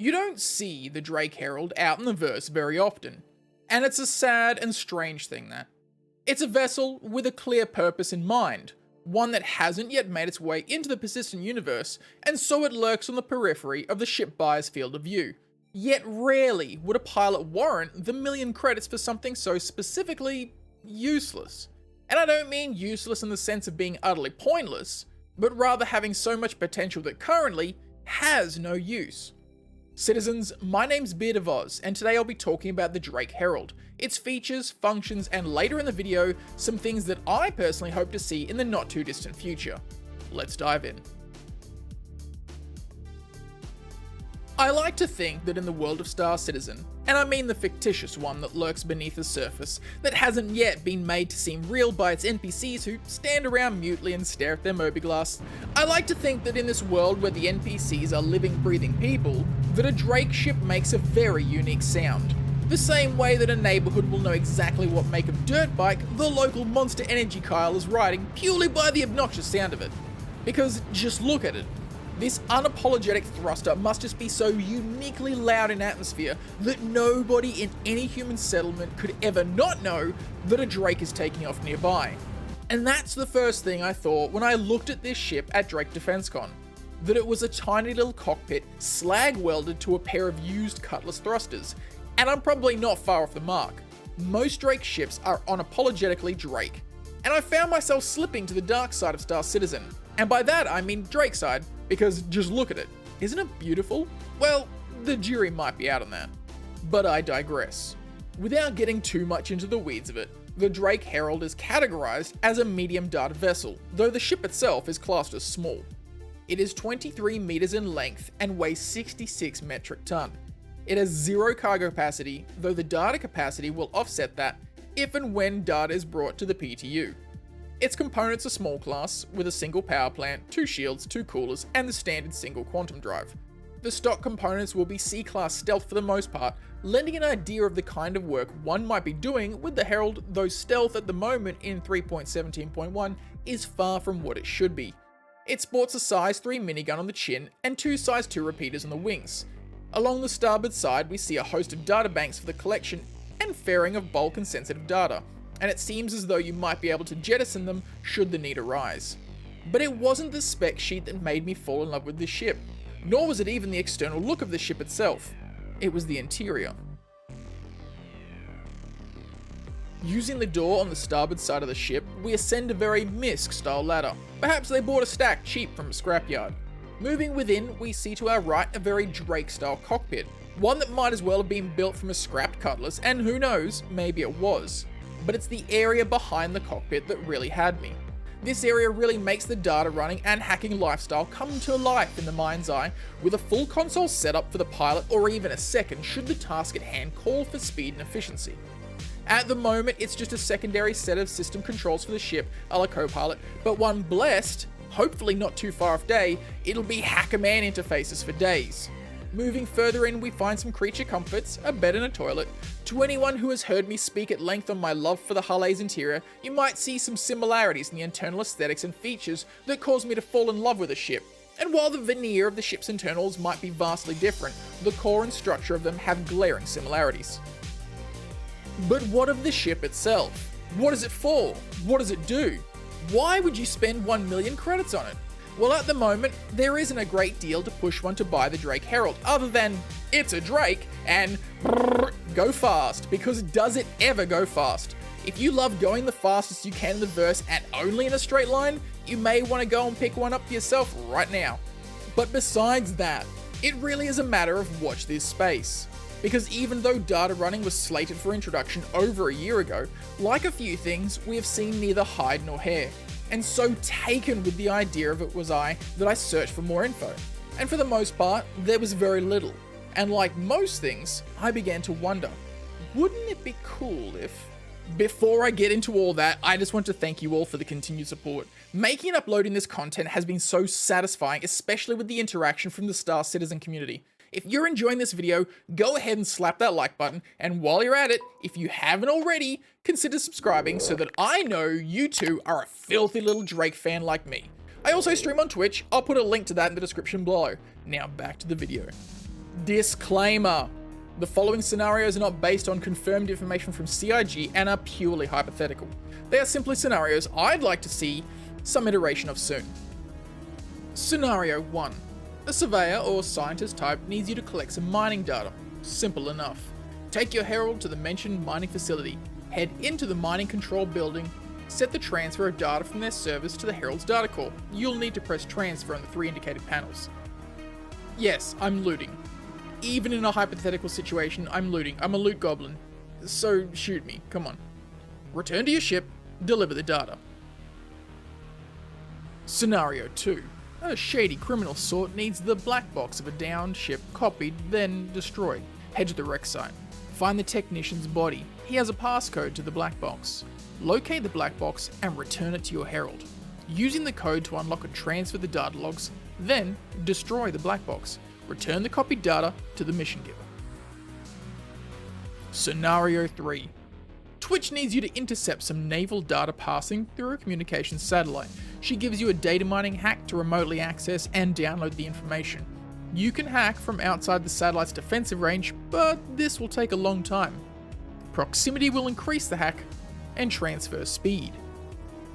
You don't see the Drake Herald out in the verse very often, and it's a sad and strange thing that. It's a vessel with a clear purpose in mind, one that hasn't yet made its way into the persistent universe, and so it lurks on the periphery of the ship buyer's field of view. Yet rarely would a pilot warrant the million credits for something so specifically useless. And I don't mean useless in the sense of being utterly pointless, but rather having so much potential that currently has no use. Citizens, my name's Beard of Oz, and today I'll be talking about the Drake Herald, its features, functions, and later in the video, some things that I personally hope to see in the not too distant future. Let's dive in. I like to think that in the world of Star Citizen, and I mean the fictitious one that lurks beneath the surface, that hasn't yet been made to seem real by its NPCs who stand around mutely and stare at their mobiGlas, I like to think that in this world where the NPCs are living, breathing people, that a Drake ship makes a very unique sound. The same way that a neighbourhood will know exactly what make of dirt bike the local Monster Energy Kyle is riding purely by the obnoxious sound of it. Because just look at it. This unapologetic thruster must just be so uniquely loud in atmosphere that nobody in any human settlement could ever not know that a Drake is taking off nearby. And that's the first thing I thought when I looked at this ship at Drake DefenseCon, that it was a tiny little cockpit slag welded to a pair of used Cutlass thrusters. And I'm probably not far off the mark. Most Drake ships are unapologetically Drake. And I found myself slipping to the dark side of Star Citizen. And by that I mean Drake side, because just look at it. Isn't it beautiful? Well, the jury might be out on that. But I digress. Without getting too much into the weeds of it, the Drake Herald is categorized as a medium data vessel, though the ship itself is classed as small. It is 23 meters in length and weighs 66 metric ton. It has zero cargo capacity, though the data capacity will offset that if and when data is brought to the PTU. Its components are small class, with a single power plant, 2 shields, 2 coolers, and the standard single quantum drive. The stock components will be C-class stealth for the most part, lending an idea of the kind of work one might be doing with the Herald, though stealth at the moment in 3.17.1 is far from what it should be. It sports a size 3 minigun on the chin and 2 size 2 repeaters on the wings. Along the starboard side we see a host of data banks for the collection and fairing of bulk and sensitive data, and it seems as though you might be able to jettison them should the need arise. But it wasn't the spec sheet that made me fall in love with this ship, nor was it even the external look of the ship itself. It was the interior. Using the door on the starboard side of the ship, we ascend a very MISC style ladder. Perhaps they bought a stack cheap from a scrapyard. Moving within, we see to our right a very Drake style cockpit, one that might as well have been built from a scrapped Cutlass, and who knows, maybe it was. But it's the area behind the cockpit that really had me. This area really makes the data running and hacking lifestyle come to life in the mind's eye, with a full console setup for the pilot or even a second should the task at hand call for speed and efficiency. At the moment it's just a secondary set of system controls for the ship a la Copilot, but one blessed, hopefully not too far off day, it'll be hacker-man interfaces for days. Moving further in, we find some creature comforts, a bed and a toilet. To anyone who has heard me speak at length on my love for the Hull's interior, you might see some similarities in the internal aesthetics and features that caused me to fall in love with the ship. And while the veneer of the ship's internals might be vastly different, the core and structure of them have glaring similarities. But what of the ship itself? What is it for? What does it do? Why would you spend 1 million credits on it? Well, at the moment, there isn't a great deal to push one to buy the Drake Herald, other than it's a Drake and go fast, because does it ever go fast? If you love going the fastest you can in the verse and only in a straight line, you may want to go and pick one up for yourself right now. But besides that, it really is a matter of watch this space. Because even though data running was slated for introduction over a year ago, like a few things, we have seen neither hide nor hair. And so taken with the idea of it was I that I searched for more info. And for the most part, there was very little. And like most things, I began to wonder, wouldn't it be cool if... Before I get into all that, I just want to thank you all for the continued support. Making and uploading this content has been so satisfying, especially with the interaction from the Star Citizen community. If you're enjoying this video, go ahead and slap that like button, and while you're at it, if you haven't already, consider subscribing so that I know you too are a filthy little Drake fan like me. I also stream on Twitch, I'll put a link to that in the description below. Now back to the video. Disclaimer. The following scenarios are not based on confirmed information from CIG and are purely hypothetical. They are simply scenarios I'd like to see some iteration of soon. Scenario 1. A surveyor or scientist type needs you to collect some mining data. Simple enough. Take your Herald to the mentioned mining facility, head into the mining control building, set the transfer of data from their servers to the Herald's data core. You'll need to press transfer on the 3 indicated panels. Yes, I'm looting. Even in a hypothetical situation, I'm looting. I'm a loot goblin. So shoot me, come on. Return to your ship, deliver the data. Scenario 2. A shady criminal sort needs the black box of a downed ship copied, then destroyed. Head to the wreck site. Find the technician's body. He has a passcode to the black box. Locate the black box and return it to your Herald. Using the code to unlock and transfer the data logs, then destroy the black box. Return the copied data to the mission giver. Scenario 3. Twitch needs you to intercept some naval data passing through a communications satellite. She gives you a data mining hack to remotely access and download the information. You can hack from outside the satellite's defensive range, but this will take a long time. Proximity will increase the hack and transfer speed.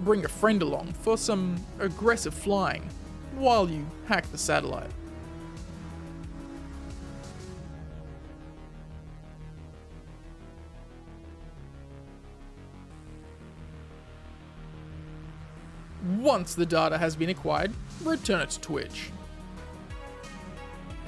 Bring a friend along for some aggressive flying while you hack the satellite. Once the data has been acquired, return it to Twitch.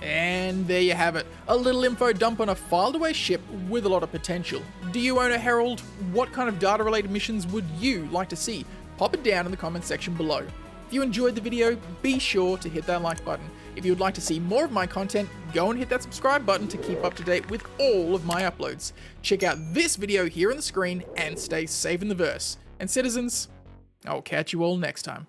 And there you have it, a little info dump on a filed away ship with a lot of potential. Do you own a Herald? What kind of data related missions would you like to see? Pop it down in the comment section below. If you enjoyed the video, be sure to hit that like button. If you would like to see more of my content, go and hit that subscribe button to keep up to date with all of my uploads. Check out this video here on the screen and stay safe in the verse. And citizens, I'll catch you all next time.